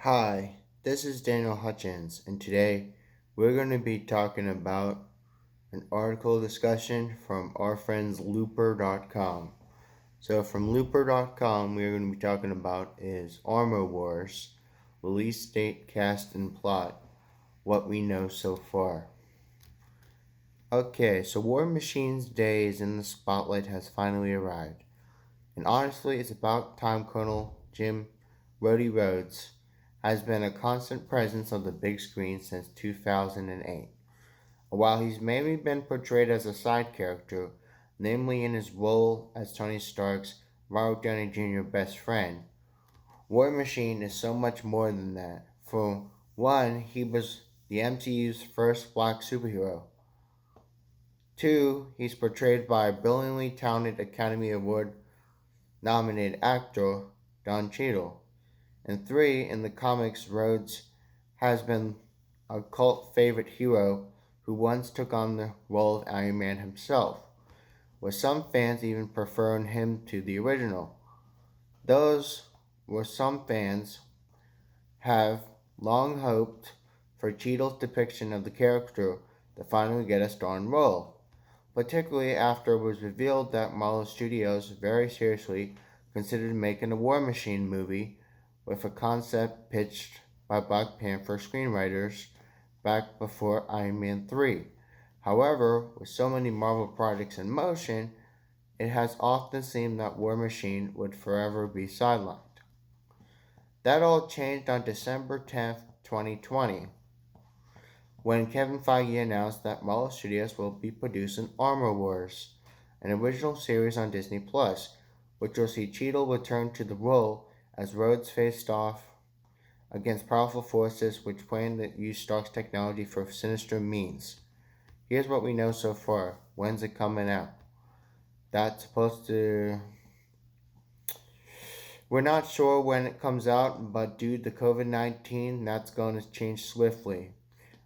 Hi, this is Daniel Hutchins, and today we're going to be talking about an article discussion from our friends Looper.com. So, from Looper.com, we're going to be talking about is Armor Wars, release date, cast, and plot, what we know so far. Okay, so War Machine's days in the spotlight has finally arrived, and honestly, it's about time Colonel Jim Rhodey Rhodes has been a constant presence on the big screen since 2008. While he's mainly been portrayed as a side character, namely in his role as Tony Stark's Robert Downey Jr. best friend, War Machine is so much more than that. For one, he was the MCU's first black superhero. Two, he's portrayed by a brilliantly talented Academy Award nominated actor, Don Cheadle. And three, in the comics, Rhodes has been a cult favorite hero who once took on the role of Iron Man himself, with some fans even preferring him to the original. Those were some fans have long hoped for Cheadle's depiction of the character to finally get a starring role, particularly after it was revealed that Marvel Studios very seriously considered making a War Machine movie with a concept pitched by Black Panther screenwriters back before Iron Man 3. However, with so many Marvel projects in motion, it has often seemed that War Machine would forever be sidelined. That all changed on December 10th, 2020, when Kevin Feige announced that Marvel Studios will be producing Armor Wars, an original series on Disney Plus, which will see Cheadle return to the role as Rhodes faced off against powerful forces which plan to use Stark's technology for sinister means. Here's what we know so far. When's it coming out? That's supposed to. We're not sure when it comes out, but due to COVID 19, that's going to change swiftly,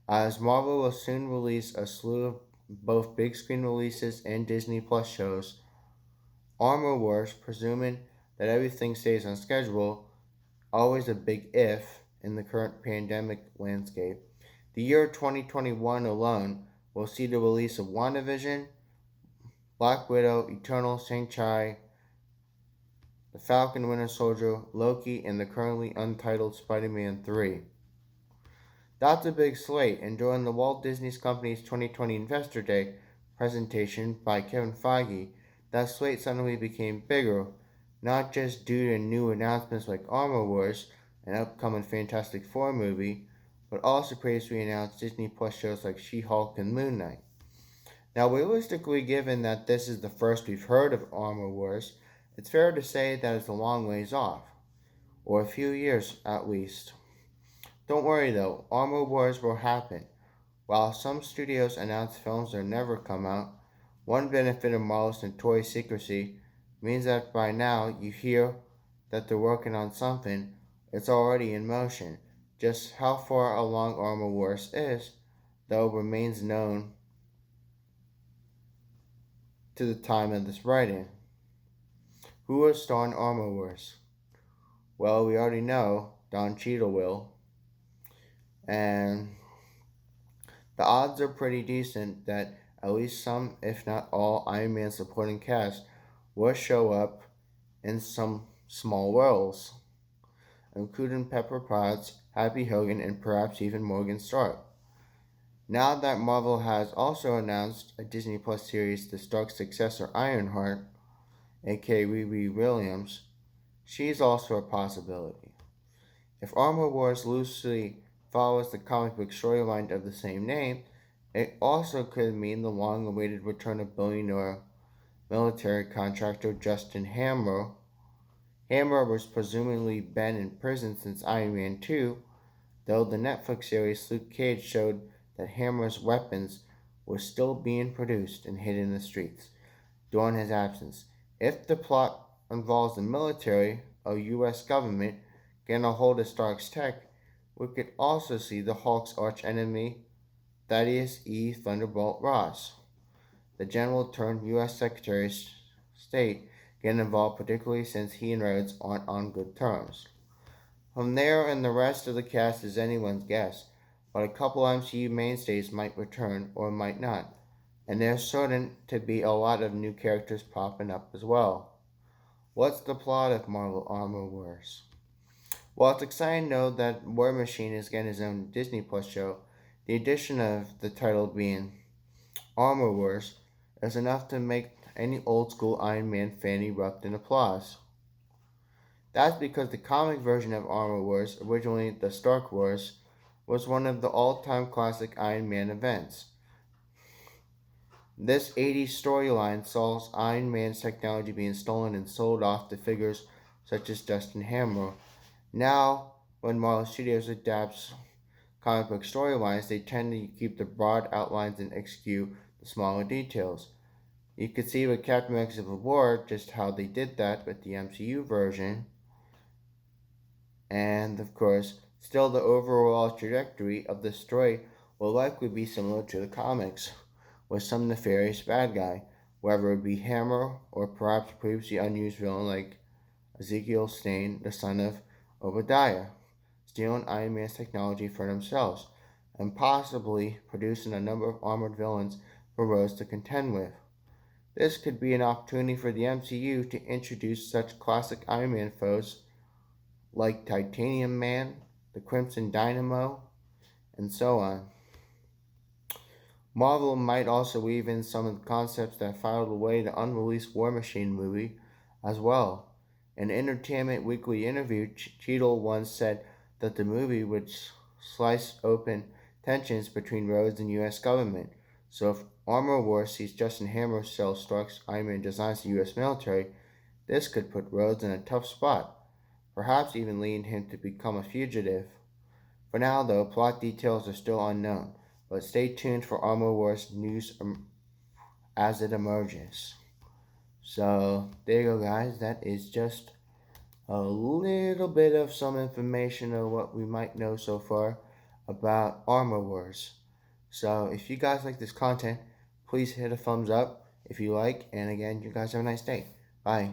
as Marvel will soon release a slew of both big screen releases and Disney Plus shows. Armor Wars, presuming that everything stays on schedule, always a big if in the current pandemic landscape. The year 2021 alone will see the release of WandaVision, Black Widow, Eternal, Shang-Chi, The Falcon Winter Soldier, Loki, and the currently untitled Spider-Man 3. That's a big slate, and during the Walt Disney Company's 2020 Investor Day presentation by Kevin Feige, that slate suddenly became bigger, not just due to new announcements like Armor Wars, an upcoming Fantastic Four movie, but also previously announced Disney Plus shows like She-Hulk and Moon Knight. Now, realistically, given that this is the first we've heard of Armor Wars, it's fair to say that it's a long ways off, or a few years at least. Don't worry though, Armor Wars will happen. While some studios announce films that never come out, one benefit of Marvel's notorious secrecy means that by now you hear that they're working on something, it's already in motion. Just how far along Armor Wars is, though, remains known to the time of this writing. Who will star in Armor Wars? Well, we already know Don Cheadle will, and the odds are pretty decent that at least some, if not all, Iron Man supporting cast will show up in some small roles, including Pepper Potts, Happy Hogan, and perhaps even Morgan Stark. Now that Marvel has also announced a Disney Plus series to Stark's successor Ironheart, aka Riri Williams, she's also a possibility. If Armor Wars loosely follows the comic book storyline of the same name, it also could mean the long awaited return of billionaire military contractor Justin Hammer. Hammer was presumably been in prison since Iron Man 2, though the Netflix series Luke Cage showed that Hammer's weapons were still being produced and hid in the streets during his absence. If the plot involves the military or US government getting a hold of Stark's tech, we could also see the Hulk's archenemy, Thaddeus E. Thunderbolt Ross, the general turned U.S. Secretary of State, getting involved, particularly since he and Rhodes aren't on good terms. From there and the rest of the cast is anyone's guess, but a couple MCU mainstays might return or might not, and there's certain to be a lot of new characters popping up as well. What's the plot of Marvel Armor Wars? While it's exciting to know that War Machine is getting his own Disney Plus show, the addition of the title being Armor Wars is enough to make any old school Iron Man fan erupt in applause. That's because the comic version of Armor Wars, originally the Stark Wars, was one of the all time classic Iron Man events. This 80s storyline saw Iron Man's technology being stolen and sold off to figures such as Justin Hammer. Now, when Marvel Studios adapts comic book storylines, they tend to keep the broad outlines and execute the smaller details. You could see with Captain America Civil War just how they did that with the MCU version, and of course, still the overall trajectory of the story will likely be similar to the comics, with some nefarious bad guy, whether it be Hammer or perhaps previously unused villain like Ezekiel Stane, the son of Obadiah, stealing Iron Man's technology for themselves, and possibly producing a number of armored villains for Rose to contend with. This could be an opportunity for the MCU to introduce such classic Iron Man foes like Titanium Man, the Crimson Dynamo, and so on. Marvel might also weave in some of the concepts that filed away the unreleased War Machine movie as well. In an Entertainment Weekly interview, Cheadle once said that the movie would slice open tensions between Rhodes and U.S. government. So if Armor Wars sees Justin Hammer sell Stark's Iron Man designs to U.S. military, this could put Rhodes in a tough spot, perhaps even leading him to become a fugitive. For now, though, plot details are still unknown, but stay tuned for Armor Wars news as it emerges. So, there you go, guys. That is just a little bit of some information of what we might know so far about Armor Wars. So, if you guys like this content, please hit a thumbs up if you like. And again, you guys have a nice day. Bye.